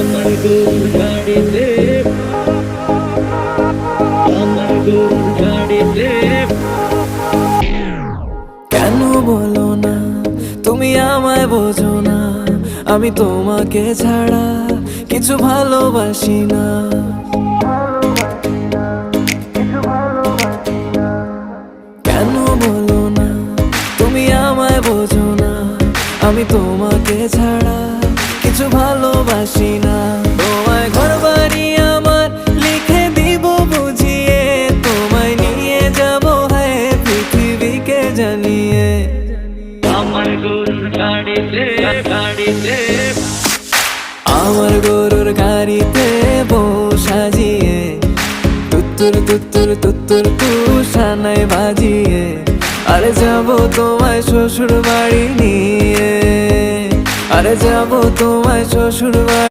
আমার গরুর গাড়িতে, আমার গরুর গাড়িতে। কেন বলো না তুমি আমায় বোঝো না, আমি তোমাকে ছাড়া কিছু ভালোবাসি না। কেন বলো না তুমি আমায় বোঝো না, আমি তোমাকে ছাড়া কিছু ভালোবাসি না। তোমায় ঘর বাড়ি আমার লিখে দিব বুঝিয়ে, তোমায় নিয়ে যাব হ্যাঁ পৃথিবীকে জানিয়ে। আমার গরুর গাড়িতে, গাড়িতে, আমার গরুর গাড়িতে বউ সাজিয়ে, তুত্তুর তুত্তুর তুত্তুর তুষানায় বাজিয়ে, আরে যাবো তোমায় শ্বশুর বাড়ি নিয়ে, আরে যাবো তোমায় শ্বশুর বাড়ি।